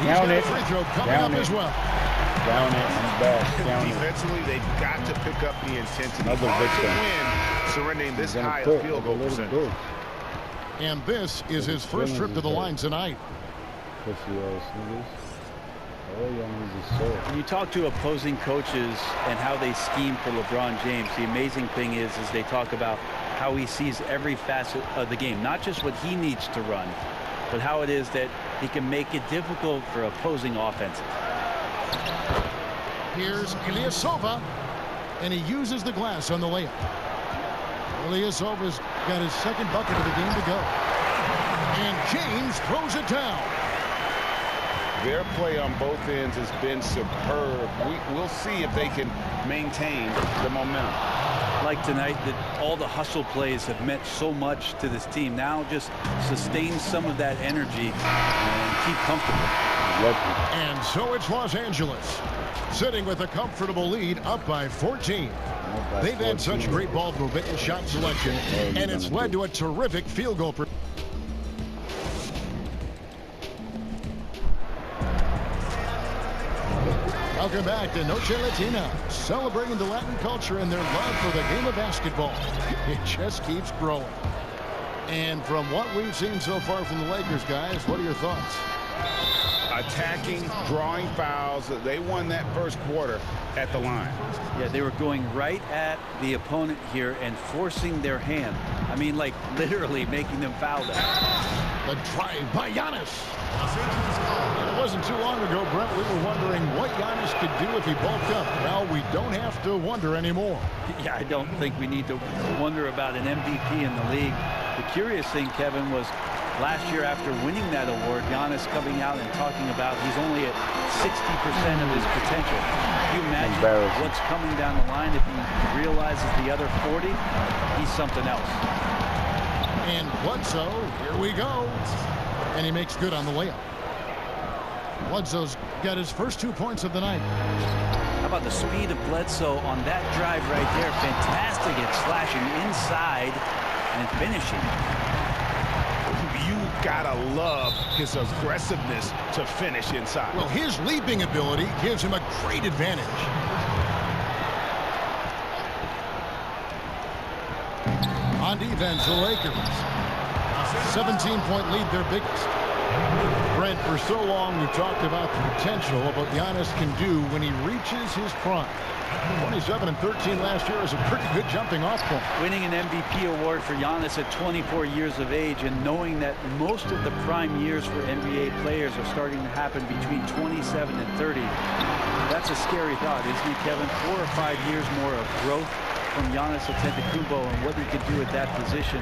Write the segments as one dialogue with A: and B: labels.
A: he's got a free throw coming up as well.
B: Down it and back. Down
C: Defensively, they've got to pick up the intensity.
B: Another
C: Hard
B: victim.
C: to win surrendering this high a field goal percentage.
A: And this is his first trip to the line tonight.
B: Pussy ass niggas. All y'all niggas is so.
D: When you talk to opposing coaches and how they scheme for LeBron James, the amazing thing is they talk about how he sees every facet of the game, not just what he needs to run, but how it is that he can make it difficult for opposing offenses.
A: Here's Ilyasova, and he uses the glass on the layup. Ilyasova's got his second bucket of the game to go. And James throws it down.
C: Their play on both ends has been superb. We'll see if they can maintain the momentum.
D: Like tonight, that all the hustle plays have meant so much to this team. Now just sustain some of that energy and keep comfortable.
A: And so it's Los Angeles, sitting with a comfortable lead, up by 14. They've had such great ball movement and shot selection, and it's led to a terrific field goal. Welcome back to Noche Latina, celebrating the Latin culture and their love for the game of basketball. It just keeps growing. And from what we've seen so far from the Lakers, guys, what are your thoughts?
C: Attacking, drawing fouls. They won that first quarter at the line.
D: Yeah, they were going right at the opponent here and forcing their hand. I mean, like literally making them foul them.
A: The drive by Giannis. It wasn't too long ago, Brent, we were wondering what Giannis could do if he bulked up. Well, we don't have to wonder anymore.
D: Yeah, I don't think we need to wonder about an MVP in the league. The curious thing, Kevin, was last year after winning that award, Giannis coming out and talking about he's only at 60% of his potential. Can you imagine what's coming down the line if he realizes the other 40? He's something else.
A: And Bledsoe, here we go. And he makes good on the layup. Bledsoe's got his first 2 points of the night.
D: How about the speed of Bledsoe on that drive right there? Fantastic at slashing inside and finishing.
C: You gotta love his aggressiveness to finish inside.
A: Well, his leaping ability gives him a great advantage. On defense, the Lakers. 17-point lead, their biggest. Brent, for so long we've talked about the potential of what Giannis can do when he reaches his prime. 27 and 13 last year is a pretty good jumping off point.
D: Winning an MVP award for Giannis at 24 years of age and knowing that most of the prime years for NBA players are starting to happen between 27 and 30. That's a scary thought, isn't it, Kevin? 4 or 5 years more of growth from Giannis Antetokounmpo and what he could do at that position.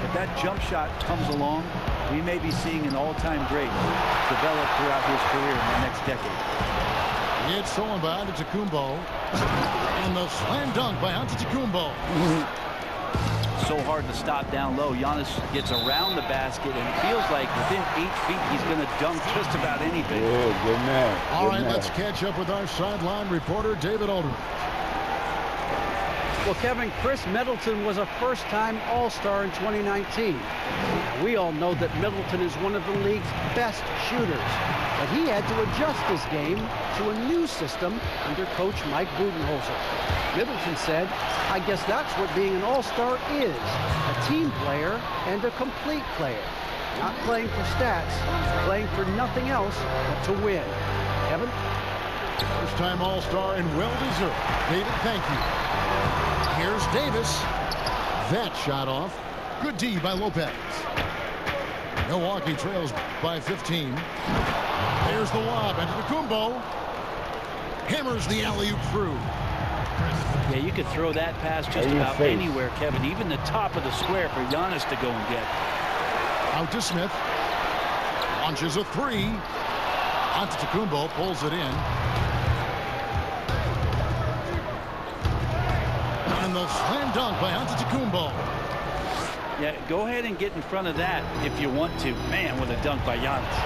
D: If that jump shot comes along, we may be seeing an all-time great develop throughout his career in the next decade.
A: It's stolen by Antetokounmpo. And the slam dunk by Antetokounmpo.
D: So hard to stop down low. Giannis gets around the basket and it feels like within 8 feet he's going to dunk just about anything.
B: Good man.
A: All right, let's catch up with our sideline reporter, David Aldridge.
E: Well, Kevin, Chris Middleton was a first-time All-Star in 2019. We all know that Middleton is one of the league's best shooters, but he had to adjust his game to a new system under coach Mike Budenholzer. Middleton said, "I guess that's what being an All-Star is, a team player and a complete player. Not playing for stats, playing for nothing else but to win." Kevin?
A: First-time All-Star and well-deserved. David, thank you. Here's Davis. That shot off. Good D by Lopez. Milwaukee trails by 15. There's the lob. Antetokounmpo hammers the alley-oop through.
D: Yeah, you could throw that pass just about anywhere, Kevin. Even the top of the square for Giannis to go and get.
A: Out to Smith. Launches a three. Antetokounmpo pulls it in. And the slam dunk by Antetokounmpo.
D: Yeah, go ahead and get in front of that if you want to. Man, with a dunk by Giannis.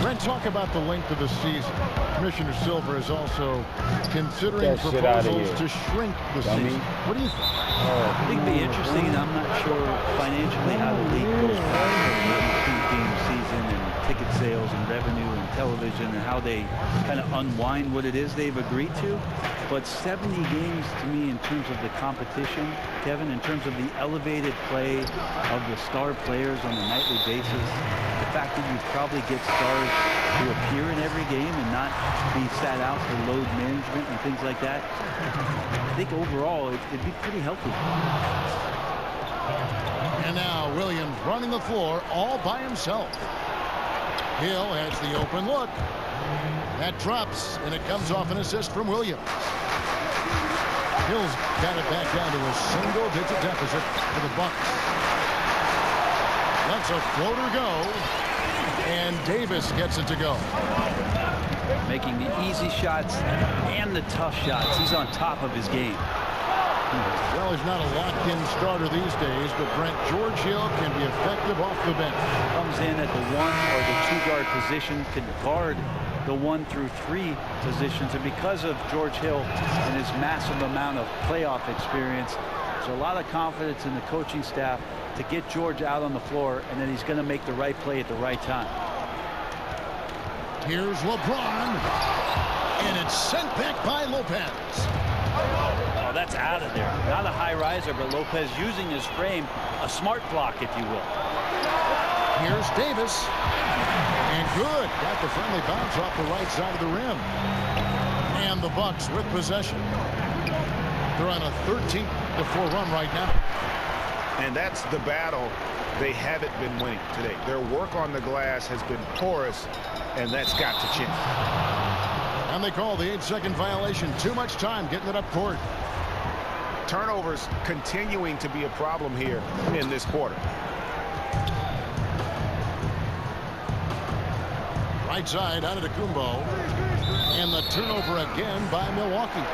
A: Brent, talk about the length of the season. Commissioner Silver is also considering proposals to shrink the season. What do you think?
D: I think it'd be interesting, and I'm not sure financially how the league goes about the 18-game season and ticket sales and revenue and television and how they kind of unwind what it is they've agreed to. But 70 games to me in terms of the competition, Kevin, in terms of the elevated play of the star players on a nightly basis, the fact that you probably get stars to appear in every game and not be sat out for load management and things like that, I think overall it'd be pretty healthy.
A: And now Williams running the floor all by himself. Hill has the open look. That drops, and it comes off an assist from Williams. Hill's got it back down to a single-digit deficit for the Bucks. Lets a floater go, and Davis gets it to go.
D: Making the easy shots and the tough shots. He's on top of his game.
A: Well, he's not a locked-in starter these days, but Brent, George Hill can be effective off the bench.
D: Comes in at the 1 or the 2-guard position, can guard the 1 through 3 positions, and because of George Hill and his massive amount of playoff experience, there's a lot of confidence in the coaching staff to get George out on the floor, and then he's going to make the right play at the right time.
A: Here's LeBron, and it's sent back by Lopez.
D: Oh, that's out of there. Not a high riser, but Lopez using his frame, a smart block, if you will.
A: Here's Davis, and good. Got the friendly bounce off the right side of the rim. And the Bucks with possession. They're on a 13-4 run right now.
C: And that's the battle they haven't been winning today. Their work on the glass has been porous, and that's got to change.
A: And they call the 8-second violation. Too much time getting it up court.
C: Turnovers continuing to be a problem here in this quarter.
A: Right side out of Antetokounmpo. And the turnover again by Milwaukee.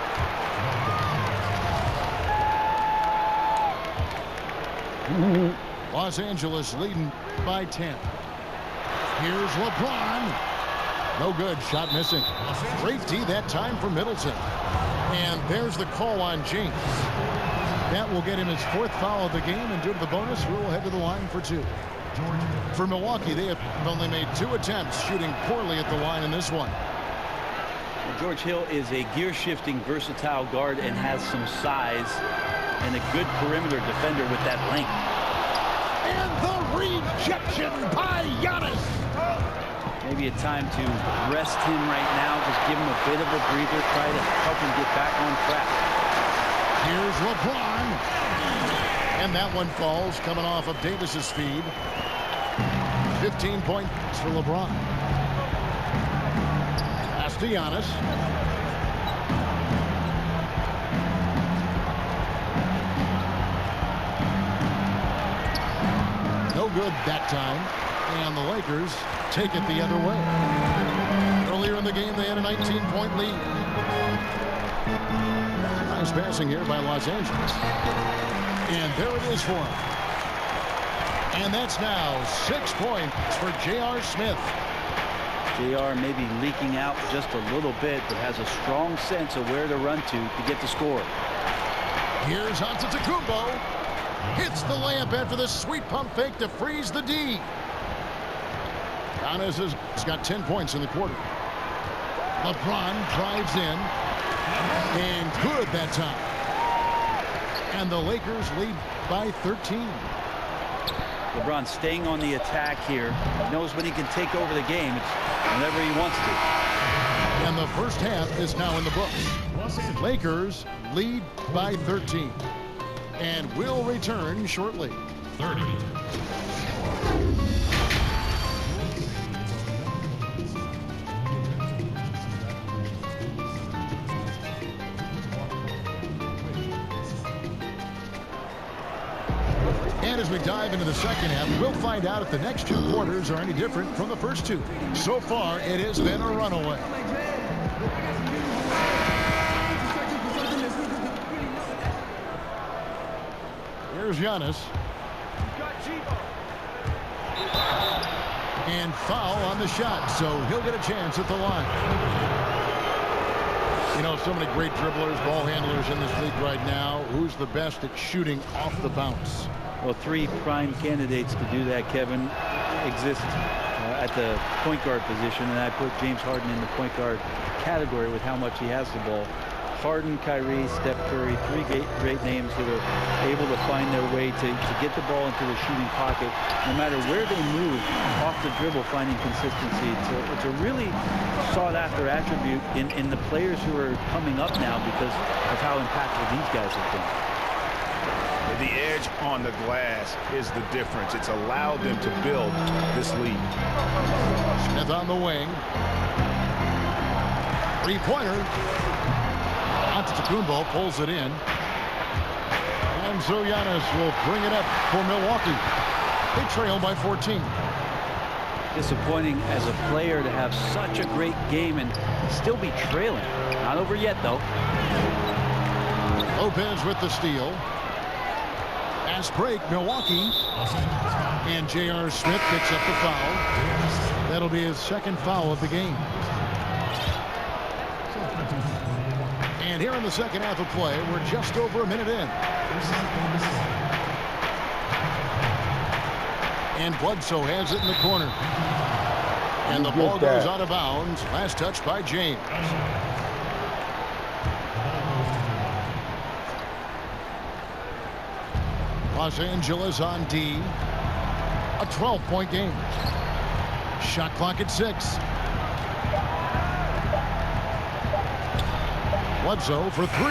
A: Los Angeles leading by 10. Here's LeBron. No good. Shot missing. Great D that time for Middleton. And there's the call on James. That will get him his 4th foul of the game, and due to the bonus rule, head to the line for 2. For Milwaukee, they have only made 2 attempts, shooting poorly at the line in this one.
D: George Hill is a gear-shifting, versatile guard and has some size and a good perimeter defender with that length.
A: And the rejection by Giannis.
D: Maybe a time to rest him right now, just give him a bit of a breather, try to help him get back on track.
A: Here's LeBron. And that one falls, coming off of Davis's feed. 15 points for LeBron. Pass to Giannis. No good that time. And the Lakers take it the other way. Earlier in the game, they had a 19-point lead. Nice passing here by Los Angeles. And there it is for him. And that's now 6 points for J.R. Smith.
D: J.R. maybe leaking out just a little bit, but has a strong sense of where to run to get the score.
A: Here's Antetokounmpo. Hits the layup after the sweet pump fake to freeze the D. Giannis has got 10 points in the quarter. LeBron drives in. And good that time. And the Lakers lead by 13.
D: LeBron staying on the attack here. Knows when he can take over the game. It's whenever he wants to.
A: And the first half is now in the books. Lakers lead by 13. And will return shortly. 30. And as we dive into the second half, we'll find out if the next 2 quarters are any different from the first 2. So far, it has been a runaway. Here's Giannis. And foul on the shot, so he'll get a chance at the line. You know, so many great dribblers, ball handlers in this league right now. Who's the best at shooting off the bounce?
D: Well, 3 prime candidates to do that, Kevin, exist at the point guard position, and I put James Harden in the point guard category with how much he has the ball. Harden, Kyrie, Steph Curry, three great names that are able to find their way to get the ball into the shooting pocket. No matter where they move, off the dribble, finding consistency. It's a really sought-after attribute in the players who are coming up now because of how impactful these guys have been.
C: The edge on the glass is the difference. It's allowed them to build this lead.
A: Smith on the wing. Three-pointer. Antetokounmpo pulls it in. And so Giannis will bring it up for Milwaukee. They trail by 14.
D: Disappointing as a player to have such a great game and still be trailing. Not over yet, though.
A: Lopez with the steal. Fast break, Milwaukee. And J.R. Smith picks up the foul. That'll be his second foul of the game. And here in the second half of play, we're just over a minute in. And Bledsoe has it in the corner. And the ball goes out of bounds. Last touch by James. Los Angeles on D. A 12-point game. Shot clock at 6. Bledsoe for 3.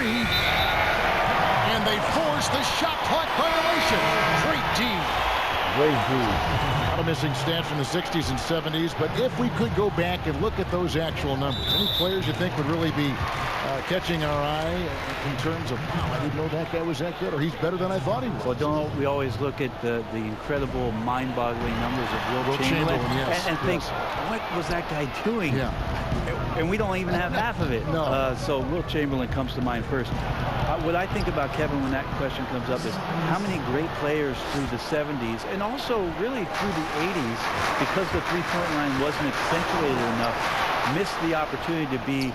A: And they force the shot clock violation. Great D.
B: Great D.
A: A lot of missing stats from the 60s and 70s, but if we could go back and look at those actual numbers, any players you think would really be catching our eye in terms of, wow, I didn't know that guy was that good, or he's better than I thought he was?
D: Well, don't we always look at the incredible, mind-boggling numbers of Wilt Chamberlain
A: yes,
D: and think, what was that guy doing?
A: Yeah.
D: And we don't even have half of it.
A: No.
D: So Wilt Chamberlain comes to mind first. What I think about Kevin when that question comes up is how many great players through the 70s and also really through the 80s, because the three-point line wasn't accentuated enough, missed the opportunity to be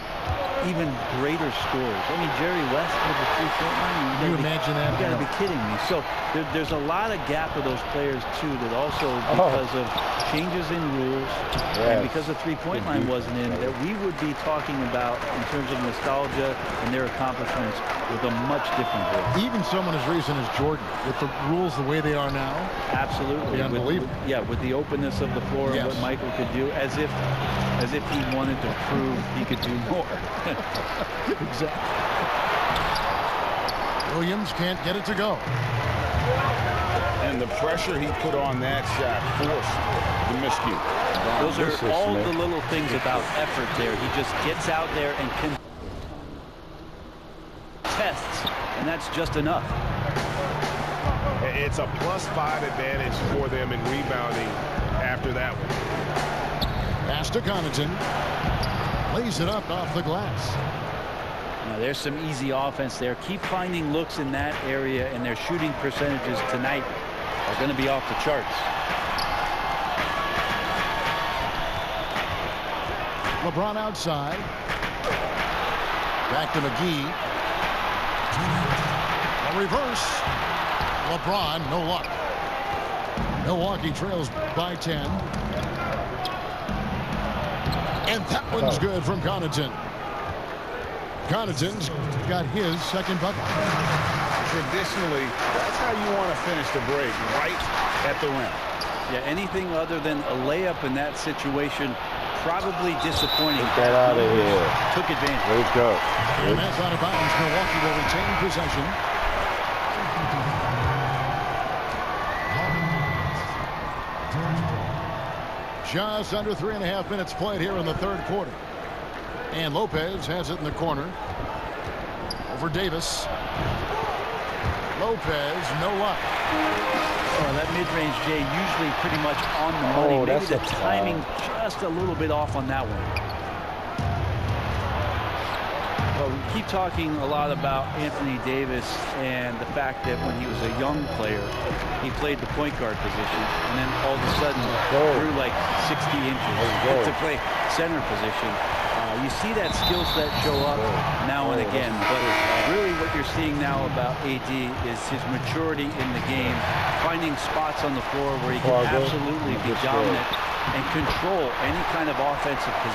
D: even greater scorers. I mean, Jerry West with the three-point line.
A: Can you imagine that?
D: You got to be kidding me. So there's a lot of gap of those players too. That also because of changes in rules and because the three-point line wasn't in, that we would be talking about in terms of nostalgia and their accomplishments with a much different voice.
A: Even someone as recent as Jordan, with the rules the way they are now.
D: Absolutely.
A: Unbelievable.
D: With the openness of the floor and what Michael could do, as if he wanted to prove he could do more.
A: Exactly. Williams can't get it to go.
C: And the pressure he put on that shot forced the miscue.
D: Those are all the little things about effort there. He just gets out there and contests, and that's just enough.
C: It's a +5 advantage for them in rebounding after that one.
A: Pass to Connaughton. Lays it up off the glass.
D: Now there's some easy offense there. Keep finding looks in that area, and their shooting percentages tonight are going to be off the charts.
A: LeBron outside. Back to McGee. A reverse. LeBron, no luck. Milwaukee trails by 10. And that one's good from Connaughton. Connaughton's got his second bucket.
C: Traditionally, that's how you want to finish the break, right at the rim.
D: Yeah, anything other than a layup in that situation, probably disappointing.
B: Get that out of here.
D: Took advantage.
B: Wake up.
A: And that's out of bounds. Milwaukee will retain possession. Just under 3.5 minutes played here in the third quarter. And Lopez has it in the corner. Over Davis. Lopez, no luck.
D: Oh, that mid-range, Jay, usually pretty much on the money. Maybe the timing just a little bit off on that one. Well, we keep talking a lot about Anthony Davis and the fact that when he was a young player, he played the point guard position, and then all of a sudden grew like 60 inches to play center position. You see that skill set show up now and again, but really what you're seeing now about AD is his maturity in the game, finding spots on the floor where he can absolutely be dominant and control any kind of offensive position.